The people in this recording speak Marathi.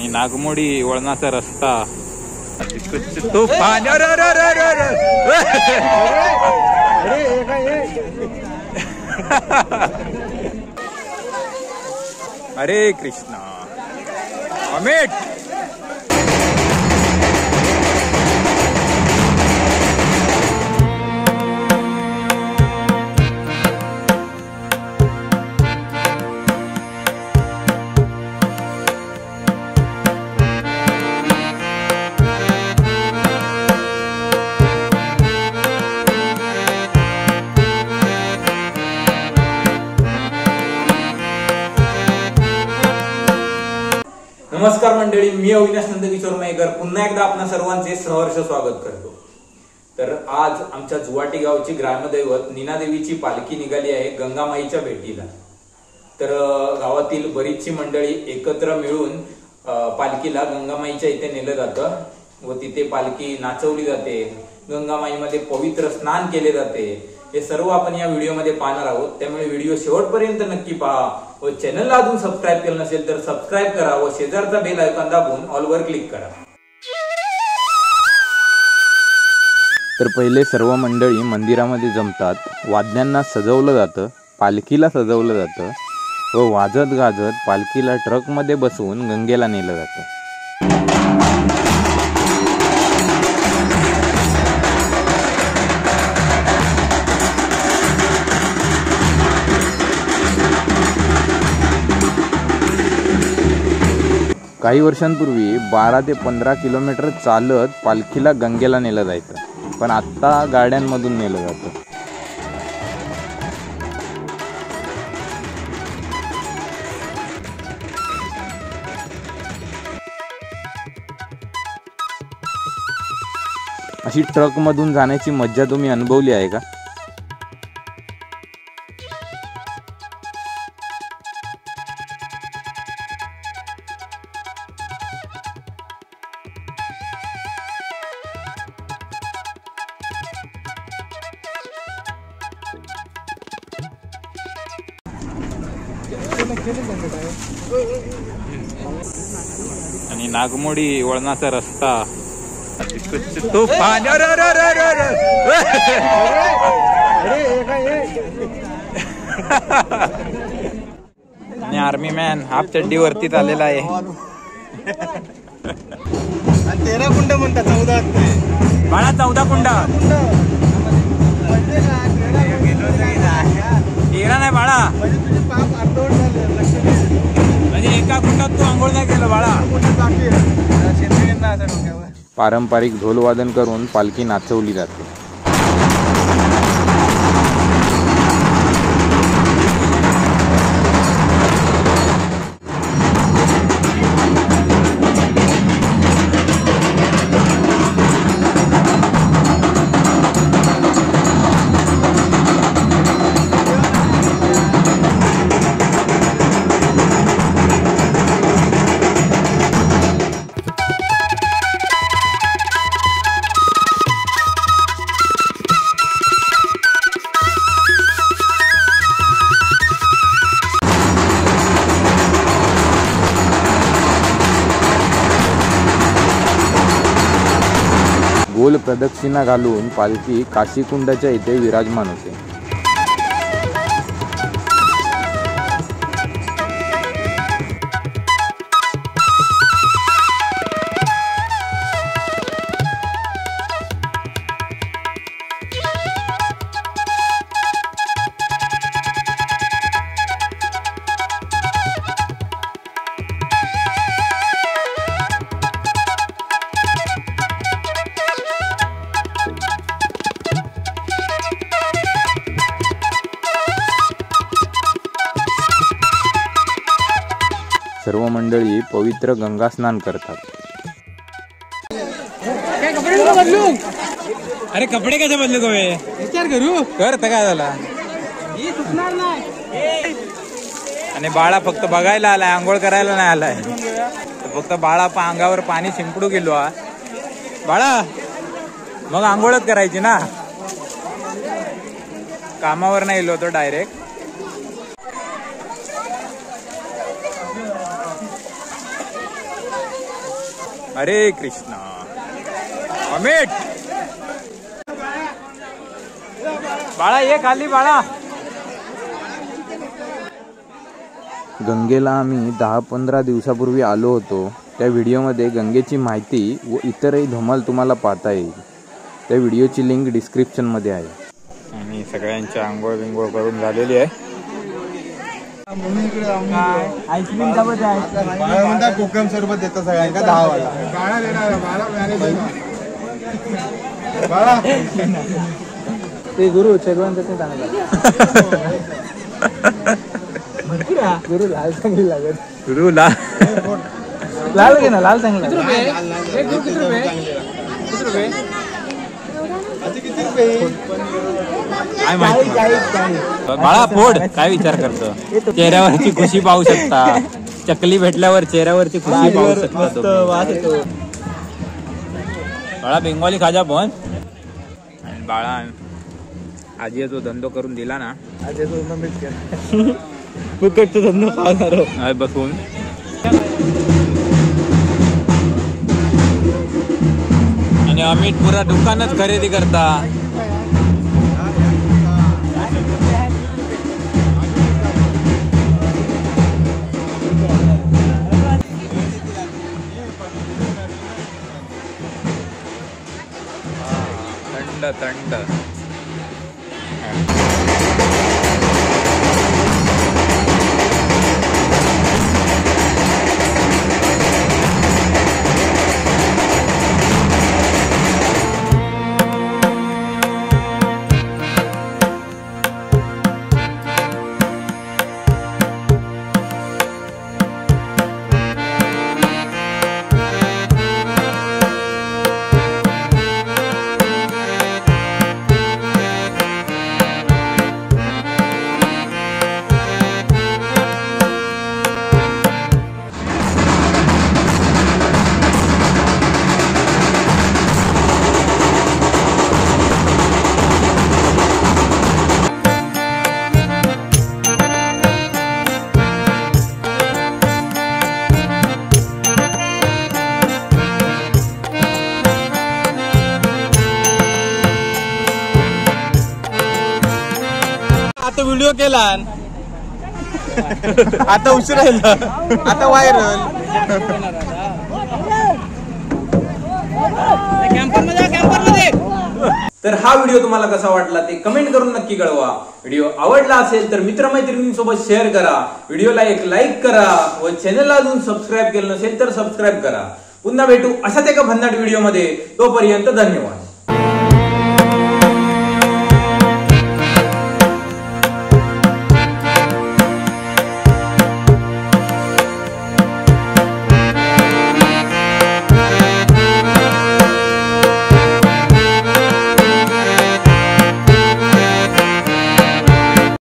आणि नागमोडी वळणाचा रस्ता तुफान हरे कृष्णा अमित नमस्कार मंडळी, मी अविनाश नंदकिशोर मयेकर पुन्हा एकदा आपणा सर्वांचे सहर्ष स्वागत करतो। तर आज आमच्या जुवाटी गावची ग्रामदैवत नीनादेवीची पालखी निघाली आहे गंगामाईच्या भेटीला। तर गावातील बरीचशी मंडळी एकत्र मिळून पालखीला गंगामाईच्या इथे नेलं जातं व तिथे पालखी नाचवली जाते, गंगामाईमध्ये पवित्र स्नान केले जाते। हे सर्व आपण या व्हिडिओमध्ये पाहणार आहोत, त्यामुळे व्हिडिओ शेवटपर्यंत नक्की पहा व चॅनलला अजून सबस्क्राईब केलं नसेल तर सबस्क्राईब करा व शेजारचा बेल आयकॉन दाबून ऑल वर क्लिक करा। तर पहिले सर्व मंडळी मंदिरामध्ये जमतात, वाद्यांना सजवलं जातं, पालखीला सजवलं जातं व वाजत गाजत पालखीला ट्रकमध्ये बसवून गंगेला नेलं जातं। काही वर्षांपूर्वी 12 ते 15 किलोमीटर चालत पालखीला गंगेला नेलं जायचं, पण आता गाड्यांमधून नेलं जातं। अशी ट्रकमधून जाण्याची मज्जा तुम्ही अनुभवली आहे का? आणि नागमोडी वळणाचा रस्ता तुफान आणि आर्मी मॅन हाफ चड्डी वरतीच आलेला आहे। 13 कुंड म्हणतात, 14 बाळा 14 कुंड 13 नाही बाळा, म्हणजे एका कुंडात तू आंघोळ नाही केलं बाळा। पारंपरिक ढोलवादन करून पालखी नाचवली जाते। गोल प्रदक्षिणा घालून पालखी काशीकुंडाच्या इथे विराजमान होते। सर्व मंडळी पवित्र गंगा स्नान करतात। अरे कपडे कसे बदलू गोवे विचार करू कर तर काय झाला। आणि बाळा फक्त बघायला आलाय, आंघोळ करायला नाही आलाय। फक्त बाळा अंगावर पाणी शिंपडू गेलो हा बाळा, मग आंघोळच करायची ना, कामावर नाही गेलो तो डायरेक्ट। हरे कृष्णा. अमित बाळा ये खाली बाळा. गंगेला आम्ही 10-15 दिवसापूर्वी आलो होतो. त्या व्हिडिओमध्ये गंगेची माहिती व इतरही धमाल तुम्हाला पाहता येईल. त्या व्हिडिओची लिंक डिस्क्रिप्शनमध्ये आहे. आणि सगळ्यांच्या आंघोळ बिंघोळ करून झालेली आहे. कोकम सरबत देतो सगळ्यांना 10 वाला. ते गुरु चगवांचं ते गुरु लाल चांगली लागत. गुरु लाल लाल घे ना, लाल चांगला. काय माहिती बाळा फोड. काय विचार करतो? चेहऱ्यावरची खुशी पाहू शकता. चकली भेटल्यावर चेहऱ्यावरची खुशी पाहू शकता. बाळा बेंगॉली खाजा पण. आणि बाळा आजी जो धंदो करून दिला ना, फुकटचा धंदो खाणार बसून. आणि अमित पुरा दुकानच खरेदी करता. थंड थंड. आता व्हिडिओ केला, आता उशीर राहिला, आता व्हायरल. तर हा व्हिडिओ तुम्हाला कसा वाटला ते कमेंट करून नक्की कळवा. व्हिडिओ आवडला असेल तर मित्रमैत्रिणींसोबत शेअर करा. व्हिडिओला एक लाईक करा व चॅनलला अजून सबस्क्राईब केलं नसेल तर सबस्क्राईब करा. पुन्हा भेटू अशाच एका भन्नाट व्हिडिओ मध्ये. तोपर्यंत धन्यवाद.